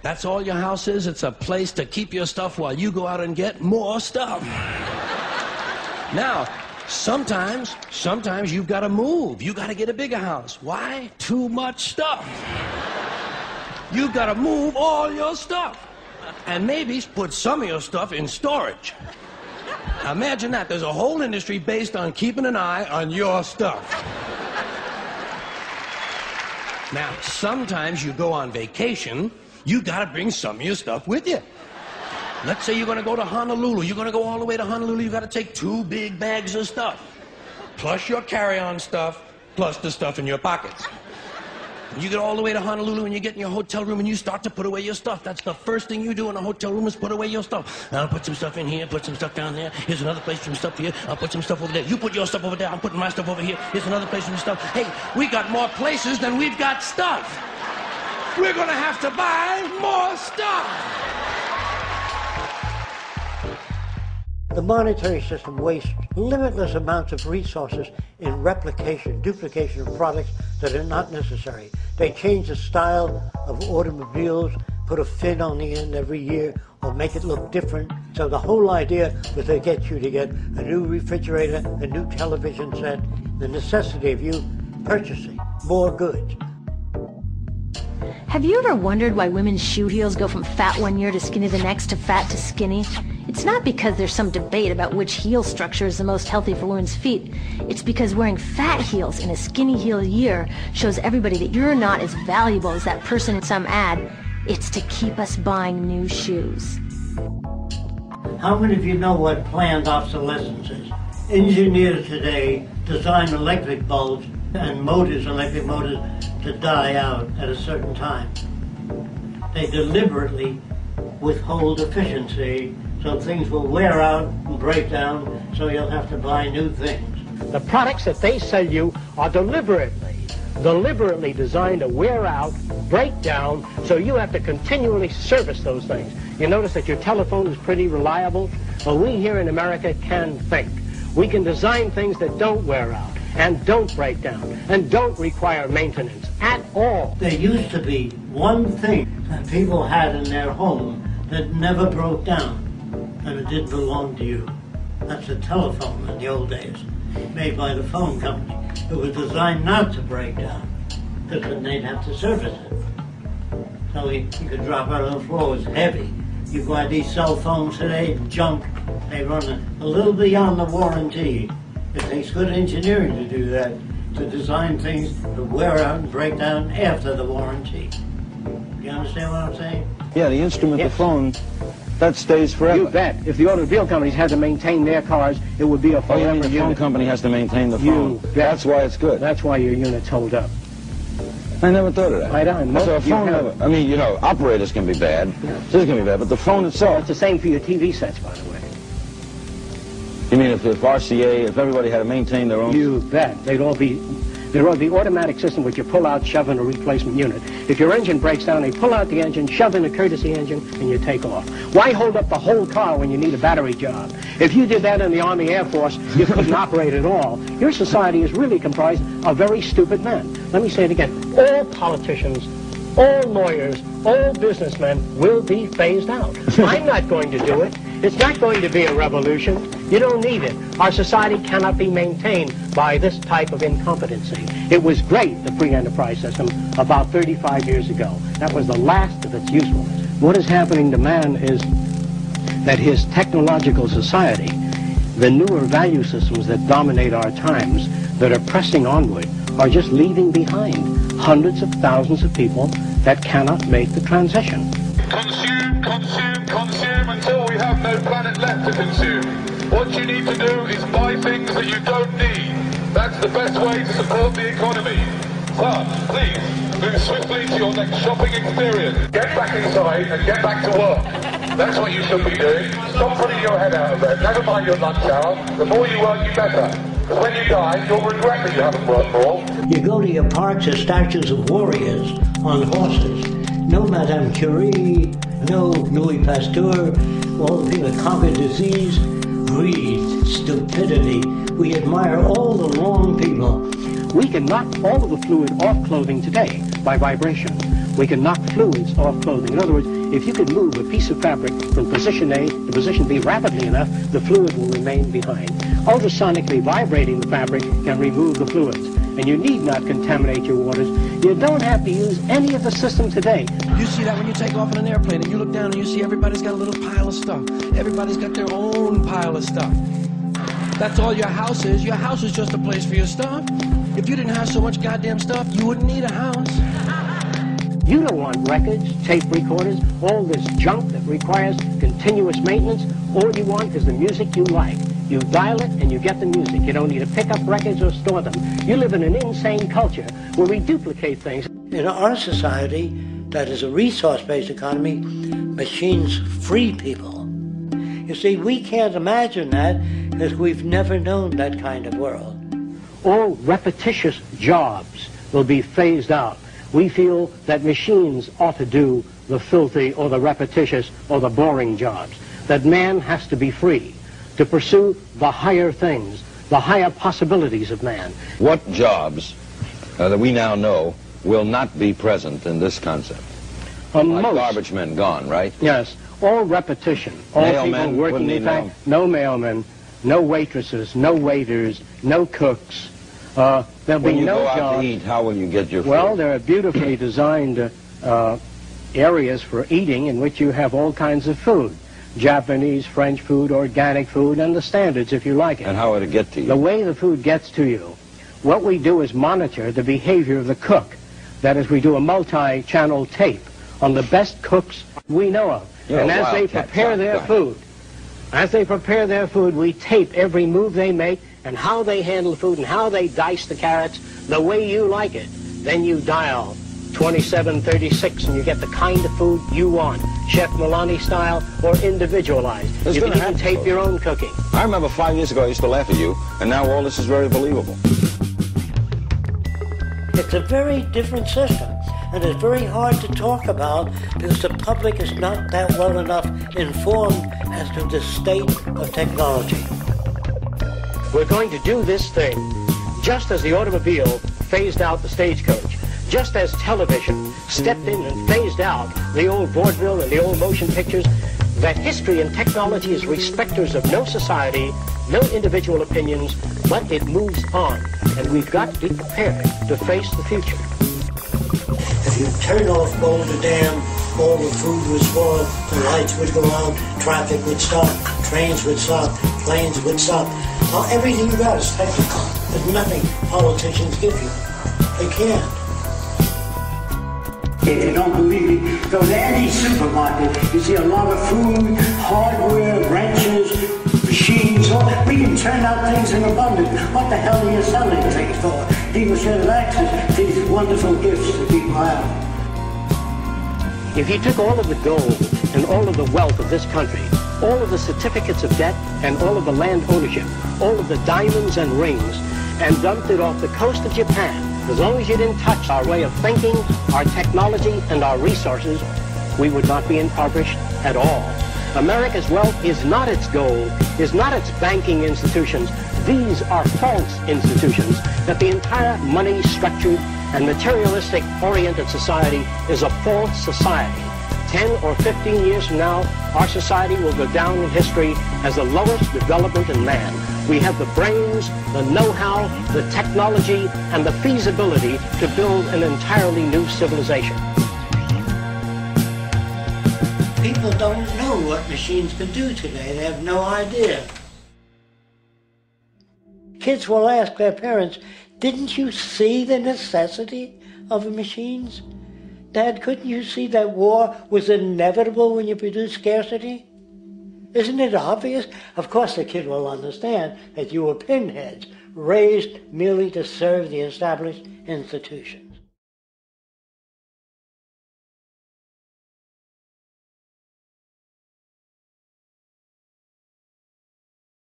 That's all your house is? It's a place to keep your stuff while you go out and get more stuff. Now, sometimes you've got to move. You've got to get a bigger house. Why? Too much stuff. You've got to move all your stuff. And maybe put some of your stuff in storage. Now imagine that. There's a whole industry based on keeping an eye on your stuff. Now, sometimes you go on vacation, you got to bring some of your stuff with you. Let's say you're going to go to Honolulu. You're going to go all the way to Honolulu. You've got to take 2 big bags of stuff, plus your carry-on stuff, plus the stuff in your pockets. You get all the way to Honolulu and you get in your hotel room and you start to put away your stuff. That's the first thing you do in a hotel room is put away your stuff. I'll put some stuff in here, put some stuff down there. Here's another place for some stuff here. I'll put some stuff over there. You put your stuff over there. I'm putting my stuff over here. Here's another place for some stuff. Hey, we got more places than we've got stuff. We're going to have to buy more stuff. The monetary system wastes limitless amounts of resources in replication, duplication of products that are not necessary. They change the style of automobiles, put a fin on the end every year, or make it look different. So the whole idea was to get you to get a new refrigerator, a new television set, the necessity of you purchasing more goods. Have you ever wondered why women's shoe heels go from fat one year to skinny the next to fat to skinny? It's not because there's some debate about which heel structure is the most healthy for women's feet. It's because wearing fat heels in a skinny heel year shows everybody that you're not as valuable as that person in some ad. It's to keep us buying new shoes. How many of you know what planned obsolescence is? Engineers today design electric bulbs and motors, electric motors, to die out at a certain time. They deliberately withhold efficiency so things will wear out and break down, so you'll have to buy new things. The products that they sell you are deliberately designed to wear out, break down, so you have to continually service those things. You notice that your telephone is pretty reliable? Well, we here in America can think. We can design things that don't wear out and don't break down and don't require maintenance at all. There used to be one thing that people had in their home that never broke down, and it didn't belong to you. That's a telephone in the old days, made by the phone company. It was designed not to break down, because then they'd have to service it. So you could drop out on the floor. It was heavy. You buy these cell phones today, junk. They run a little beyond the warranty. It takes good engineering to do that, to design things that wear out and break down after the warranty. You understand what I'm saying? Yeah, the instrument, yes. The phone, that stays forever. You bet. If the automobile companies had to maintain their cars, it would be a forever unit. The phone company has to maintain the phone. That's why it's good. That's why your units hold up. I never thought of that. I don't. So a phone never, I mean, you know, operators can be bad. Yeah. This is going to be bad, but the phone itself. It's the same for your TV sets, by the way. You mean if RCA, if everybody had to maintain their own? You bet. They'd all be automatic system which you pull out, shove in a replacement unit. If your engine breaks down, they pull out the engine, shove in a courtesy engine, and you take off. Why hold up the whole car when you need a battery job? If you did that in the Army Air Force, you couldn't operate at all. Your society is really comprised of very stupid men. Let me say it again. All politicians, all lawyers, all businessmen will be phased out. I'm not going to do it. It's not going to be a revolution. You don't need it. Our society cannot be maintained by this type of incompetency. It was great, the free enterprise system, about 35 years ago. That was the last of its usefulness. What is happening to man is that his technological society, the newer value systems that dominate our times, that are pressing onward, are just leaving behind hundreds of thousands of people that cannot make the transition. Consume, consume, consume until we have no planet left to consume. What you need to do is buy things that you don't need. That's the best way to support the economy. So, please, move swiftly to your next shopping experience. Get back inside and get back to work. That's what you should be doing. Stop putting your head out of bed. Never mind your lunch hour. The more you work, you better. Because when you die, you'll regret that you haven't worked more. You go to your parks, there's statues of warriors on horses. No Madame Curie, no Louis Pasteur, all the people that conquered disease, greed, stupidity. We admire all the wrong people. We can knock all of the fluid off clothing today by vibration. We can knock fluids off clothing. In other words, if you could move a piece of fabric from position A to position B rapidly enough, the fluid will remain behind. Ultrasonically vibrating the fabric can remove the fluids, and you need not contaminate your waters. You don't have to use any of the system today. You see that when you take off in an airplane and you look down and you see everybody's got a little pile of stuff. Everybody's got their own pile of stuff. That's all your house is. Your house is just a place for your stuff. If you didn't have so much goddamn stuff, you wouldn't need a house. You don't want records, tape recorders, all this junk that requires continuous maintenance. All you want is the music you like. You dial it and you get the music. You don't need to pick up records or store them. You live in an insane culture where we duplicate things. In our society, that is a resource-based economy, machines free people. You see, we can't imagine that because we've never known that kind of world. All repetitious jobs will be phased out. We feel that machines ought to do the filthy or the repetitious or the boring jobs, that man has to be free to pursue the higher things, the higher possibilities of man. What jobs that we now know will not be present in this concept? Like garbage men gone, right? Yes, all repetition. All people working, in fact, no mailmen, no waitresses, no waiters, no cooks. There'll be no jobs. When you go out to eat, how will you get your food? Well, there are beautifully designed areas for eating in which you have all kinds of food. Japanese, French food, organic food, and the standards if you like it. And how will it get to you? The way the food gets to you, what we do is monitor the behavior of the cook. That is, we do a multi-channel tape on the best cooks we know of. And as they prepare their food, we tape every move they make and how they handle the food and how they dice the carrots the way you like it. Then you dial 2736 and you get the kind of food you want, Chef Milani style or individualized. You can even tape your own cooking. I remember 5 years ago I used to laugh at you, and now all this is very believable. It's a very different system, and it's very hard to talk about because the public is not that well enough informed as to the state of technology. We're going to do this thing just as the automobile phased out the stagecoach, just as television stepped in and phased out the old vaudeville and the old motion pictures. That history and technology is respecters of no society, no individual opinions, but it moves on, and we've got to be prepared to face the future. If you turn off Boulder Dam, all the food would spoil, the lights would go out, traffic would stop, trains would stop, planes would stop. Now, everything you got is technical. There's nothing politicians give you. They can't. If you don't believe me, go to any supermarket. You see a lot of food, hardware, wrenches, machines. We can turn out things in abundance. What the hell are you selling things for? People should have access to these wonderful gifts that people have. If you took all of the gold and all of the wealth of this country, all of the certificates of debt and all of the land ownership, all of the diamonds and rings, and dumped it off the coast of Japan, as long as you didn't touch our way of thinking, our technology, and our resources, we would not be impoverished at all. America's wealth is not its gold, is not its banking institutions. These are false institutions, that the entire money-structured and materialistic-oriented society is a false society. 10 or 15 years from now, our society will go down in history as the lowest development in man. We have the brains, the know-how, the technology, and the feasibility to build an entirely new civilization. People don't know what machines can do today. They have no idea. Kids will ask their parents, didn't you see the necessity of the machines? Dad, couldn't you see that war was inevitable when you produce scarcity? Isn't it obvious? Of course the kid will understand that you were pinheads, raised merely to serve the established institution.